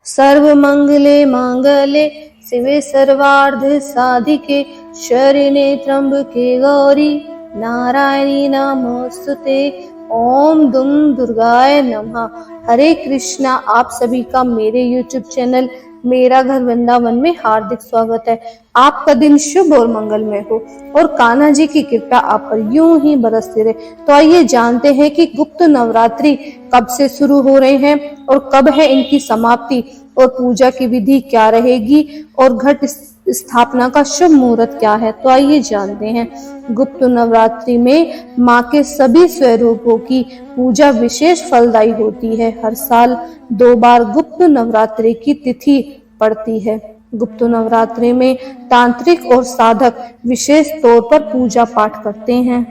सर्वमंगले मांगले शिवे सर्वार्थ साधिके शरण्ये त्र्यंबके गौरी नारायणी नमोस्तुते। ओम दुम दुर्गाय नमः। हरे कृष्णा। आप सभी का मेरे YouTube चैनल मेरा घर वृंदावन में हार्दिक स्वागत है। आपका दिन शुभ और मंगलमय हो और कान्हा जी की कृपा आप पर यूं ही बरसती रहे। तो आइए जानते हैं कि गुप्त नवरात्रि कब से शुरू हो रहे हैं और कब है इनकी समाप्ति और पूजा की विधि क्या रहेगी और घट स्थापना का शुभ मुहूर्त क्या है। तो आइए जानते हैं। गुप्त नवरात्रि में माँ के सभी स्वरूपों की पूजा विशेष फलदायी होती है। हर साल 2 बार गुप्त नवरात्रि की तिथि पड़ती है। गुप्त नवरात्रि में तांत्रिक और साधक विशेष तौर पर पूजा पाठ करते हैं।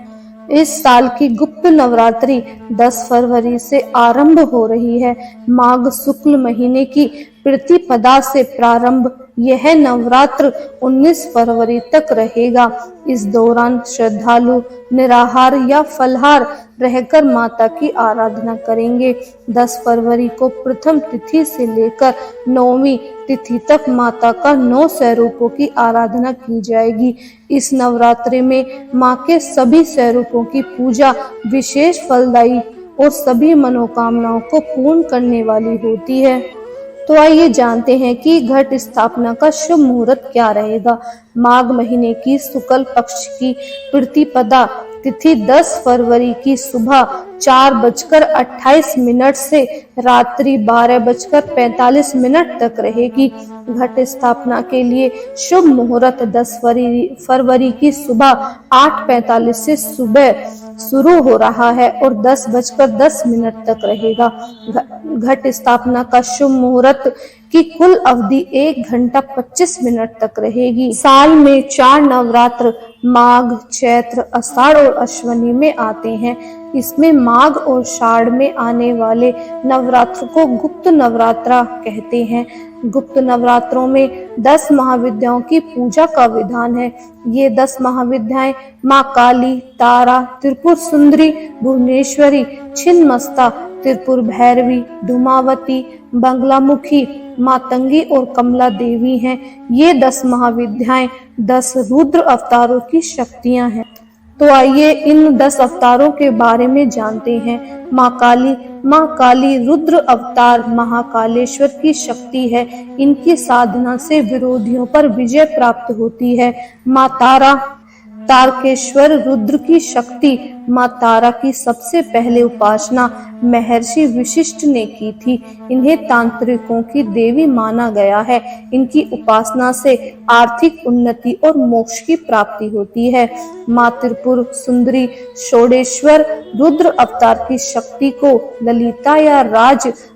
इस साल की गुप्त नवरात्रि 10 फरवरी से आरंभ हो रही है। माघ शुक्ल महीने की प्रतिपदा से प्रारंभ यह नवरात्र 19 फरवरी तक रहेगा। इस दौरान श्रद्धालु निराहार या फलहार रहकर माता की आराधना करेंगे। 10 फरवरी को प्रथम तिथि से लेकर 9वीं तिथि तक माता का 9 स्वरूपों की आराधना की जाएगी। इस नवरात्रि में माँ के सभी स्वरूपों की पूजा विशेष फलदायी और सभी मनोकामनाओं को पूर्ण करने वाली होती है। तो आइए जानते हैं कि घट स्थापना का शुभ मुहूर्त क्या रहेगा। माघ महीने की शुक्ल पक्ष की प्रतिपदा तिथि 10 फरवरी की सुबह 4:28 से रात्रि 12:45 तक रहेगी। घट स्थापना के लिए शुभ मुहूर्त 10 फरवरी की सुबह 8:45 से सुबह शुरू हो रहा है और 10:10 तक रहेगा। घट स्थापना का शुभ मुहूर्त की कुल अवधि 1 घंटा 25 मिनट तक रहेगी। साल में 4 नवरात्र माघ, चैत्र, आषाढ़ और अश्विनी में आते हैं। इसमें माघ और शाढ़ में आने वाले नवरात्र को गुप्त नवरात्रा कहते हैं। गुप्त नवरात्रों में 10 महाविद्याओं की पूजा का विधान है। ये 10 महाविद्याएं माँ काली, तारा, त्रिपुर सुंदरी, भुवनेश्वरी, छिन्नमस्ता, त्रिपुर भैरवी, धूमावती, बंगलामुखी, मातंगी और कमला देवी हैं। ये 10 महाविद्याएं 10 रुद्र अवतारों की शक्तियां हैं। तो आइए इन 10 अवतारों के बारे में जानते हैं। माँ काली रुद्र अवतार महाकालेश्वर की शक्ति है। इनकी साधना से विरोधियों पर विजय प्राप्त होती है। माँ तारा तारकेश्वर रुद्र की शक्ति। माँ तारा की सबसे पहले उपासना महर्षि वशिष्ठ ने की थी। इन्हें तांत्रिकों की देवी माना गया है। इनकी उपासना से आर्थिक उन्नति और मोक्ष की प्राप्ति होती है। माँ त्रिपुर सुंदरी षोडेश्वर रुद्र अवतार की शक्ति को ललिता या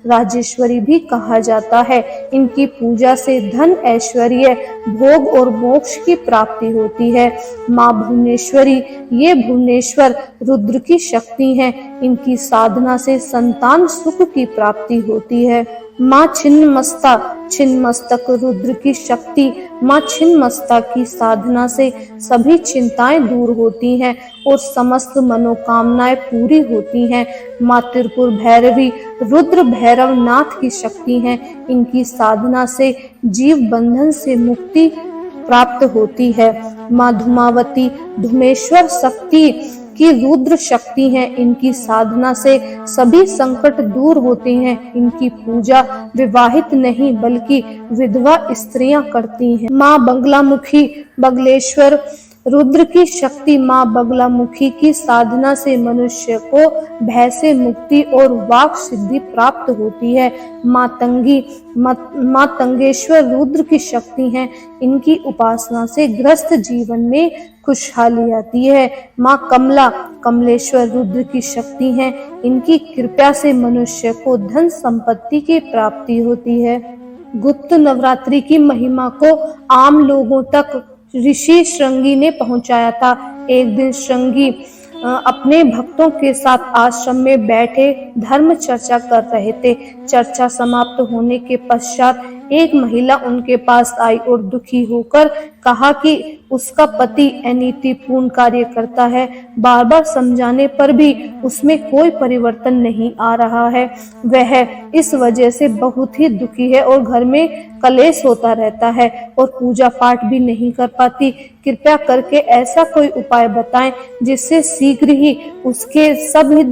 राजेश्वरी भी कहा जाता है। इनकी पूजा से धन, ऐश्वर्य, भोग और मोक्ष की प्राप्ति होती है। माँ भुवनेश्वरी, ये भुवनेश्वर रुद्र की शक्ति हैं। इनकी साधना से संतान सुख की प्राप्ति होती है। माँ छिन्नमस्तक रुद्र की शक्ति। माँ छिन्नमस्ता की साधना से सभी चिंताएं दूर होती हैं और समस्त मनोकामनाएं पूरी होती हैं। माँ त्रिपुर भैरवी रुद्र भैरव नाथ की शक्ति हैं। इनकी साधना से जीव बंधन से मुक्ति प्राप्त होती है। माँ धूमावती धूमेश्वर शक्ति की रुद्र शक्ति है। इनकी साधना से सभी संकट दूर होते हैं। इनकी पूजा विवाहित नहीं बल्कि विधवा स्त्रियां करती हैं। माँ बगलामुखी बगलेश्वर रुद्र की शक्ति। माँ बगलामुखी की साधना से मनुष्य को भय से मुक्ति और वाक सिद्धि प्राप्त होती है। माँ तंगेश्वर रुद्र की शक्ति है। इनकी उपासना से ग्रस्त जीवन में खुशहाली आती है। माँ कमलेश्वर रुद्र की शक्ति है। इनकी कृपा से मनुष्य को धन संपत्ति की प्राप्ति होती है। गुप्त नवरात्रि की महिमा को आम लोगों तक ऋषि श्रृंगी ने पहुंचाया था। एक दिन श्रृंगी अपने भक्तों के साथ आश्रम में बैठे धर्म चर्चा कर रहे थे। चर्चा समाप्त होने के पश्चात एक महिला उनके पास आई और दुखी होकर कहा कि उसका पति अनीतिपूर्ण कार्य करता है। बार बार समझाने पर भी उसमें कोई परिवर्तन नहीं आ रहा है। वह इस वजह से बहुत ही दुखी है और घर में कलेश होता रहता है और पूजा पाठ भी नहीं कर पाती। कृपया करके ऐसा कोई उपाय बताएं जिससे शीघ्र ही उसके सभी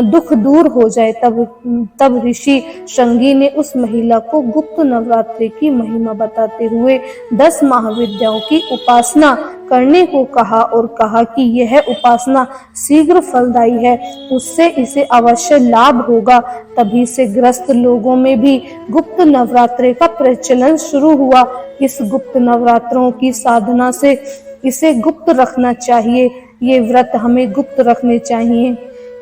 दुख दूर हो जाए। तब ऋषि श्रृंगी ने उस महिला को गुप्त नवरात्रि की महिमा बताते हुए 10 महाविद्याओं की उपासना करने को कहा और कहा कि यह उपासना शीघ्र फलदायी है, उससे इसे अवश्य लाभ होगा। तभी से ग्रस्त लोगों में भी गुप्त नवरात्रि का प्रचलन शुरू हुआ। इस गुप्त नवरात्रों की साधना से इसे गुप्त रखना चाहिए। ये व्रत हमें गुप्त रखने चाहिए।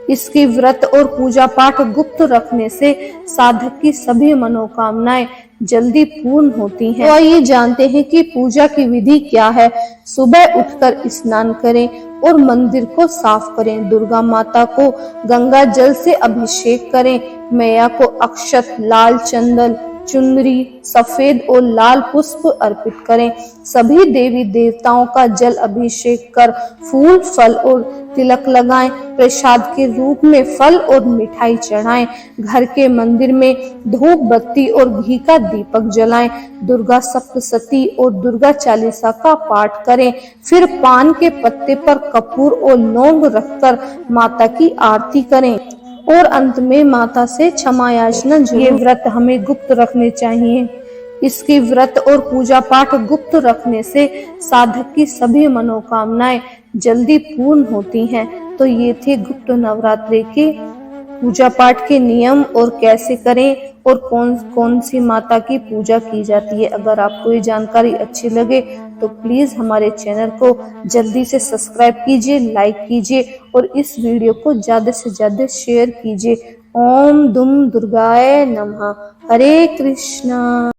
इसकी व्रत और पूजा पाठ गुप्त रखने से साधक की सभी मनोकामनाएं जल्दी पूर्ण होती हैं। तो आइए जानते हैं कि पूजा की विधि क्या है। सुबह उठकर स्नान करें और मंदिर को साफ करें। दुर्गा माता को गंगा जल से अभिषेक करें। मैया को अक्षत, लाल चंदन, चुनरी, सफेद और लाल पुष्प अर्पित करें। सभी देवी देवताओं का जल अभिषेक कर फूल, फल और तिलक लगाएं। प्रसाद के रूप में फल और मिठाई चढ़ाएं। घर के मंदिर में धूप बत्ती और घी का दीपक जलाएं। दुर्गा सप्तशती और दुर्गा चालीसा का पाठ करें। फिर पान के पत्ते पर कपूर और लौंग रखकर माता की आरती करें और अंत में माता से क्षमा याचना। ये व्रत हमें गुप्त रखने चाहिए। इसकी व्रत और पूजा पाठ गुप्त रखने से साधक की सभी मनोकामनाएं जल्दी पूर्ण होती हैं। तो ये थे गुप्त नवरात्रि के पूजा पाठ के नियम और कैसे करें और कौन कौन सी माता की पूजा की जाती है। अगर आपको ये जानकारी अच्छी लगे तो प्लीज हमारे चैनल को जल्दी से सब्सक्राइब कीजिए, लाइक कीजिए और इस वीडियो को ज्यादा से ज्यादा शेयर कीजिए। ओम दुम दुर्गाय नमः। हरे कृष्णा।